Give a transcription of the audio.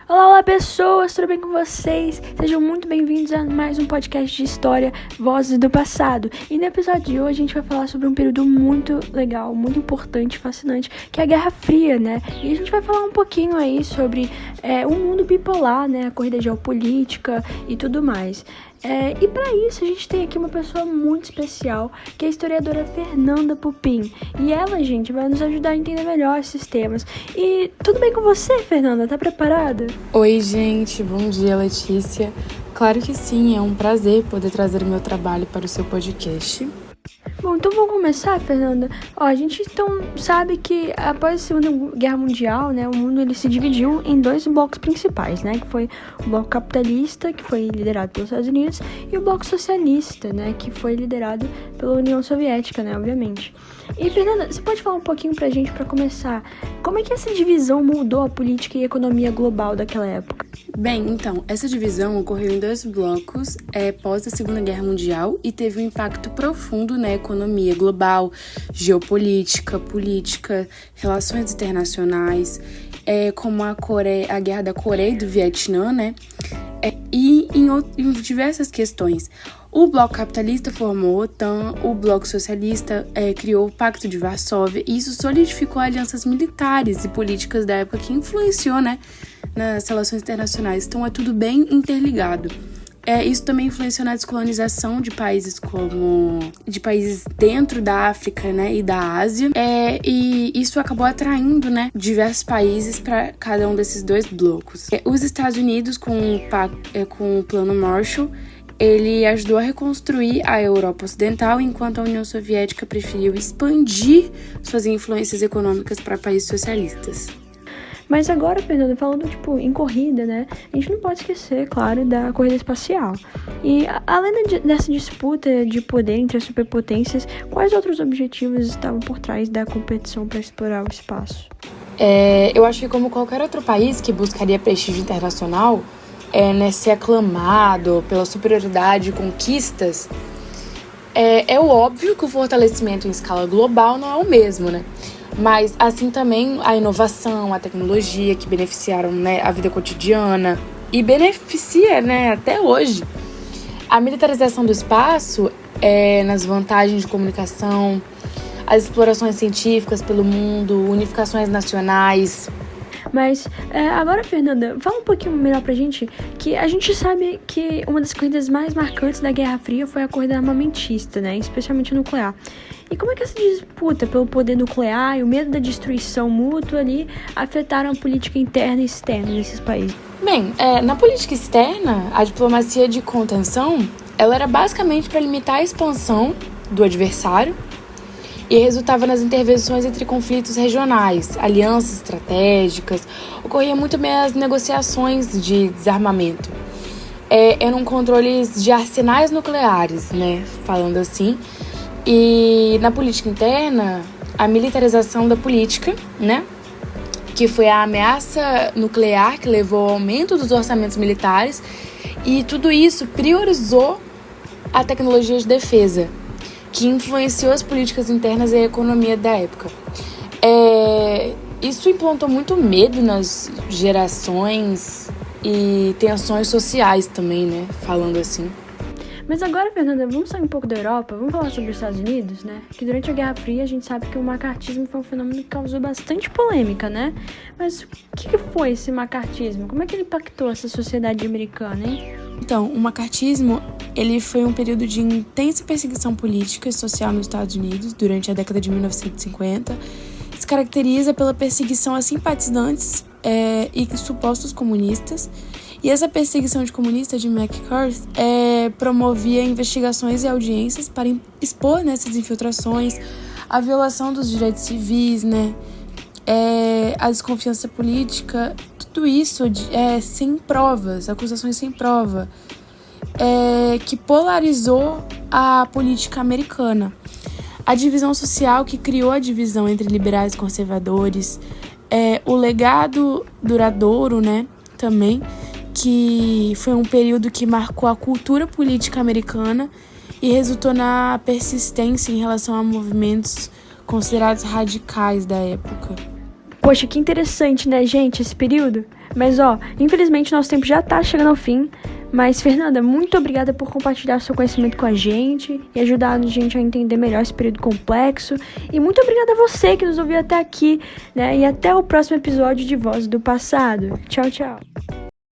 Olá, olá pessoas, tudo bem com vocês? Sejam muito bem-vindos a mais um podcast de história, Vozes do Passado. E no episódio de hoje a gente vai falar sobre um período muito legal, muito importante, fascinante, que é a Guerra Fria, né? E a gente vai falar um pouquinho aí sobre o mundo bipolar, né? A corrida geopolítica e tudo mais. E para isso a gente tem aqui uma pessoa muito especial, que é a historiadora Fernanda Pupin. E ela, gente, vai nos ajudar a entender melhor esses temas. E tudo bem com você, Fernanda? Tá preparada? Oi, gente. Bom dia, Letícia. Claro que sim, é um prazer poder trazer o meu trabalho para o seu podcast. Bom, então vamos começar, Fernanda. A gente então sabe que após a Segunda Guerra Mundial, né, o mundo ele se dividiu em dois blocos principais, né, que foi o bloco capitalista, que foi liderado pelos Estados Unidos, e o bloco socialista, né, que foi liderado pela União Soviética, né, obviamente. E, Fernanda, você pode falar um pouquinho pra gente, pra começar, como é que essa divisão mudou a política e a economia global daquela época? Bem, então, essa divisão ocorreu em dois blocos pós a Segunda Guerra Mundial e teve um impacto profundo na economia global, geopolítica, política, relações internacionais, como a Guerra da Coreia e do Vietnã, né? E em diversas questões. O bloco capitalista formou a OTAN, o bloco socialista criou o Pacto de Varsóvia, e isso solidificou alianças militares e políticas da época que influenciou, né, nas relações internacionais. Então é tudo bem interligado. Isso também influenciou na descolonização de países dentro da África, né, e da Ásia. E isso acabou atraindo, né, diversos países para cada um desses dois blocos. Os Estados Unidos, com o Plano Marshall, ele ajudou a reconstruir a Europa Ocidental, enquanto a União Soviética preferiu expandir suas influências econômicas para países socialistas. Mas agora, Fernanda, falando em corrida, né? A gente não pode esquecer, claro, da corrida espacial. E além dessa disputa de poder entre as superpotências, quais outros objetivos estavam por trás da competição para explorar o espaço? Eu acho que como qualquer outro país que buscaria prestígio internacional, ser aclamado pela superioridade e conquistas, é óbvio que o fortalecimento em escala global não é o mesmo, né? Mas assim também a inovação, a tecnologia que beneficiaram, né, a vida cotidiana e beneficia, né, até hoje. A militarização do espaço, nas vantagens de comunicação, as explorações científicas pelo mundo, unificações nacionais. Mas agora, Fernanda, fala um pouquinho melhor pra gente, que a gente sabe que uma das corridas mais marcantes da Guerra Fria foi a corrida armamentista, né, especialmente nuclear. E como é que essa disputa pelo poder nuclear e o medo da destruição mútua ali afetaram a política interna e externa desses países? Bem, na política externa, a diplomacia de contenção, ela era basicamente para limitar a expansão do adversário e resultava nas intervenções entre conflitos regionais, alianças estratégicas, ocorria muito bem as negociações de desarmamento. Eram controles de arsenais nucleares, né, falando assim. E na política interna, a militarização da política, né, que foi a ameaça nuclear que levou ao aumento dos orçamentos militares, e tudo isso priorizou a tecnologia de defesa, que influenciou as políticas internas e a economia da época. Isso implantou muito medo nas gerações e tensões sociais também, né, falando assim. Mas agora, Fernanda, vamos sair um pouco da Europa, vamos falar sobre os Estados Unidos, né? Que durante a Guerra Fria a gente sabe que o macartismo foi um fenômeno que causou bastante polêmica, né? Mas o que foi esse macartismo? Como é que ele impactou essa sociedade americana, hein? Então, o macartismo, ele foi um período de intensa perseguição política e social nos Estados Unidos durante a década de 1950. Se caracteriza pela perseguição a simpatizantes e supostos comunistas. E essa perseguição de comunistas de McCarthy promovia investigações e audiências para expor essas infiltrações, a violação dos direitos civis, né, a desconfiança política, tudo isso sem provas, acusações sem prova, que polarizou a política americana. A divisão social que criou a divisão entre liberais e conservadores, o legado duradouro, né, também, que foi um período que marcou a cultura política americana e resultou na persistência em relação a movimentos considerados radicais da época. Poxa, que interessante, né, gente, esse período? Mas, infelizmente nosso tempo já tá chegando ao fim. Mas, Fernanda, muito obrigada por compartilhar seu conhecimento com a gente e ajudar a gente a entender melhor esse período complexo. E muito obrigada a você que nos ouviu até aqui, né? E até o próximo episódio de Vozes do Passado. Tchau, tchau.